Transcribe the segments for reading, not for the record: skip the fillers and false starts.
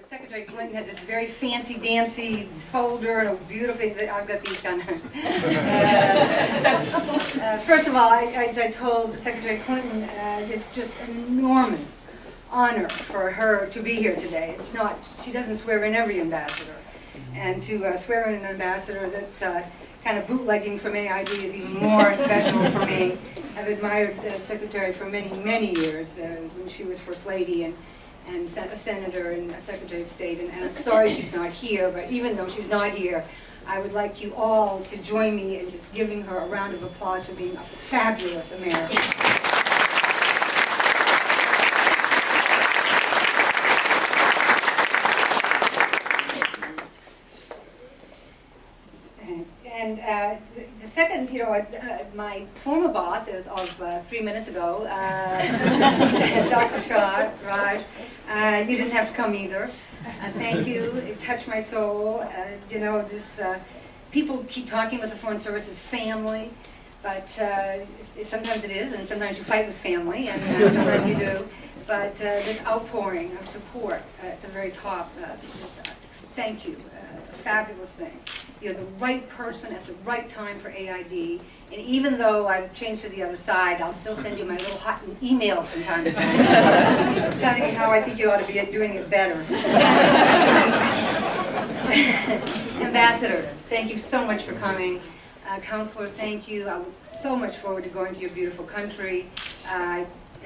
Secretary Clinton had this very fancy-dancy folder and a beautiful, I've got these done. First of all, as I told Secretary Clinton, it's just an enormous honor for her to be here today. It's not, she doesn't swear in every ambassador. And to swear in an ambassador that's kind of bootlegging from AID is even more special for me. I've admired the Secretary for many, many years, when she was First Lady and a Senator and a Secretary of State, and I'm sorry she's not here, but even though she's not here, I would like you all to join me in just giving her a round of applause for being a fabulous American. And the second, my former boss, as of 3 minutes ago, Dr. Shah, Raj, you didn't have to come either. Thank you. It touched my soul. People keep talking about the Foreign Service as family, but sometimes it is, and sometimes you fight with family, and sometimes you do. But this outpouring of support at the very top, thank you. A fabulous thing. You're the right person at the right time for AID, and even though I've changed to the other side, I'll still send you my little hot email from time to time, telling you how I think you ought to be doing it better. Ambassador, thank you so much for coming. Counselor, thank you. I look so much forward to going to your beautiful country.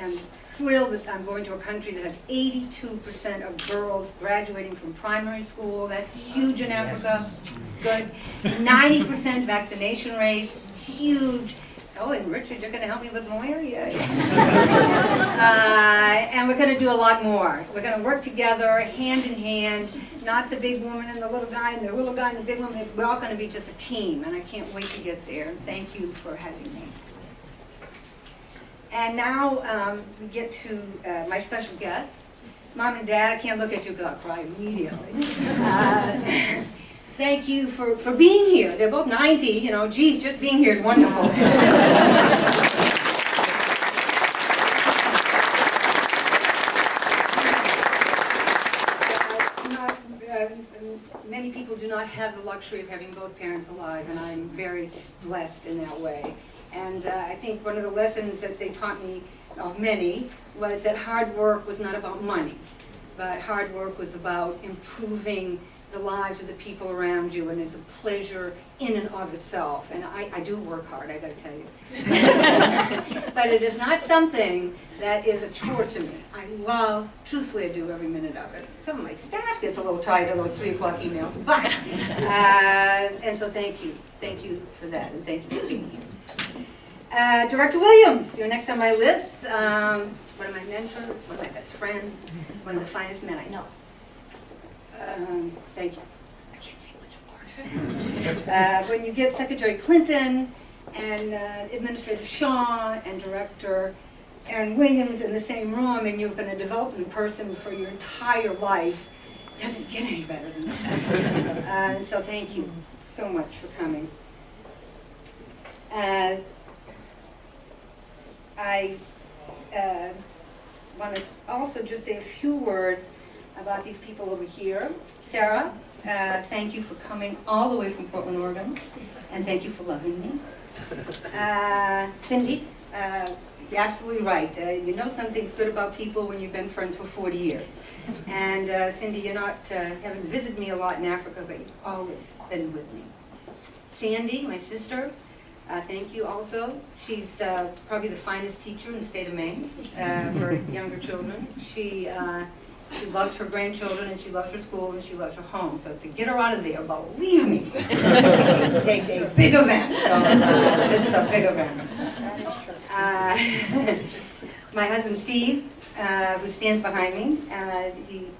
I'm thrilled that I'm going to a country that has 82% of girls graduating from primary school. That's huge in Africa. Yes. Good. 90% vaccination rates. Huge. Oh, and Richard, you're going to help me with Moyer? Yeah. And we're going to do a lot more. We're going to work together, hand in hand, not the big woman and the little guy, and the little guy and the big woman. We're all going to be just a team, and I can't wait to get there. And thank you for having me. And now we get to my special guest. Mom and Dad, I can't look at you because I'll cry immediately. Thank you for being here. They're both 90, geez, just being here is wonderful. Many people do not have the luxury of having both parents alive, and I'm very blessed in that way. And I think one of the lessons that they taught me, of many, was that hard work was not about money, but hard work was about improving the lives of the people around you, and it's a pleasure in and of itself. And I do work hard, I gotta tell you. But it is not something that is a chore to me. I love, truthfully I do every minute of it. Some of my staff gets a little tired of those 3 o'clock emails, but, and so thank you. Thank you for that, and thank you for being here. Director Williams, you're next on my list. One of my mentors, one of my best friends, one of the finest men I know. Thank you. I can't say much more. When you get Secretary Clinton and Administrator Shaw and Director Aaron Williams in the same room, and you're going to develop in person for your entire life, it doesn't get any better than that. So thank you so much for coming. I want to also just say a few words about these people over here. Sarah, thank you for coming all the way from Portland, Oregon, and thank you for loving me. Cindy, you're absolutely right. You know something's good about people when you've been friends for 40 years. And Cindy, you haven't visited me a lot in Africa, but you've always been with me. Sandy, my sister, thank you also. She's probably the finest teacher in the state of Maine for younger children. She loves her grandchildren, and she loves her school, and she loves her home. So to get her out of there, believe me, it takes a big event. So this is a big event. My husband Steve, who stands behind me,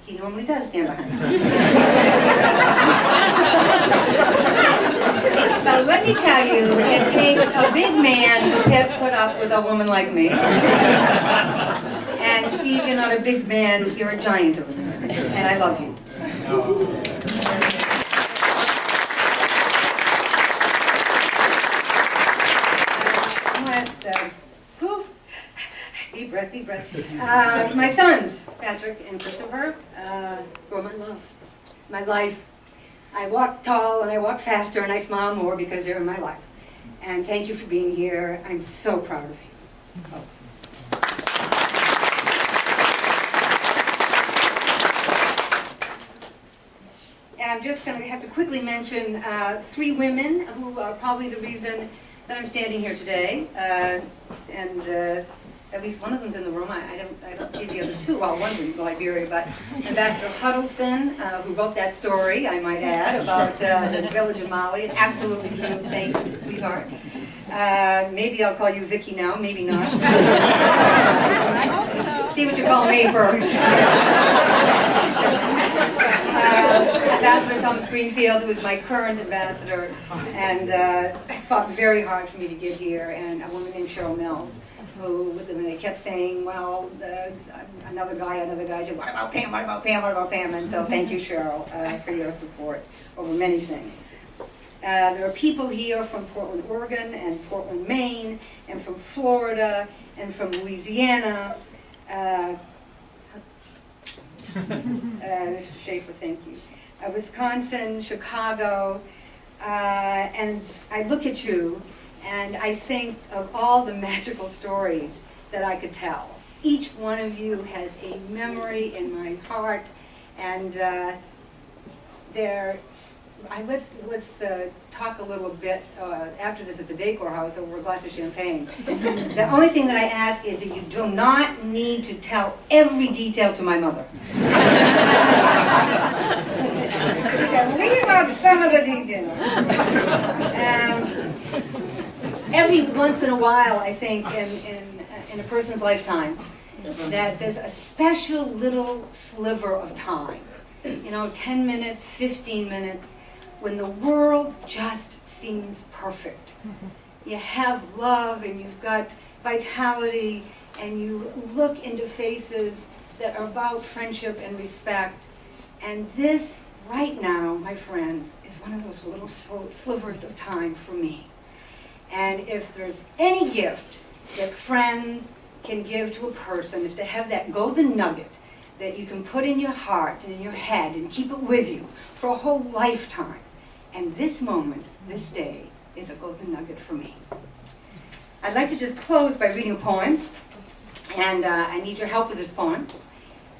he normally does stand behind me. But let me tell you, it takes a big man to put up with a woman like me. And Steve, you're not a big man, you're a giant over there. And I love you. Deep breath, deep breath. My sons, Patrick and Christopher, grow my love. my life. I walk tall and I walk faster and I smile more because they're in my life. And thank you for being here. I'm so proud of you. Oh. And I'm just going to have to quickly mention 3 women who are probably the reason that I'm standing here today. At least one of them's in the room. I don't see the other 2. Well, one's in Liberia, but Ambassador Huddleston, who wrote that story, I might add, about the village of Mali. Absolutely true. Thank you, sweetheart. Maybe I'll call you Vicky now. Maybe not. I hope so. See what you call me first. Ambassador Thomas Greenfield, who is my current ambassador, and fought very hard for me to get here, and a woman named Cheryl Mills, who, when they kept saying, well, another guy, said, what about Pam, what about Pam, what about Pam? And so thank you, Cheryl, for your support over many things. There are people here from Portland, Oregon, and Portland, Maine, and from Florida, and from Louisiana. Mr. Schaefer, thank you. Wisconsin, Chicago, and I look at you and I think of all the magical stories that I could tell. Each one of you has a memory in my heart, and let's talk a little bit after this at the Decor House over a glass of champagne. The only thing that I ask is that you do not need to tell every detail to my mother. You can leave out some of the details. Every once in a while, I think, in a person's lifetime, that there's a special little sliver of time, 10 minutes, 15 minutes, when the world just seems perfect. You have love and you've got vitality and you look into faces that are about friendship and respect. And this, right now, my friends, is one of those little slivers of time for me. And if there's any gift that friends can give to a person is to have that golden nugget that you can put in your heart and in your head and keep it with you for a whole lifetime. And this moment, this day, is a golden nugget for me. I'd like to just close by reading a poem, and I need your help with this poem.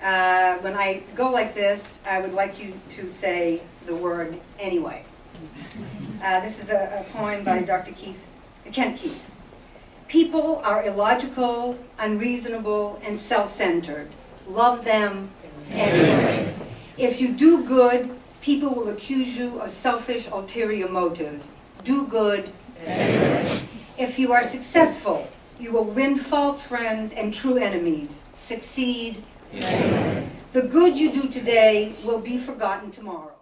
When I go like this, I would like you to say the word anyway. This is a poem by Dr. Kent Keith. People are illogical, unreasonable, and self-centered. Love them anyway. If you do good, people will accuse you of selfish, ulterior motives. Do good anyway. If you are successful, you will win false friends and true enemies. Succeed anyway. The good you do today will be forgotten tomorrow.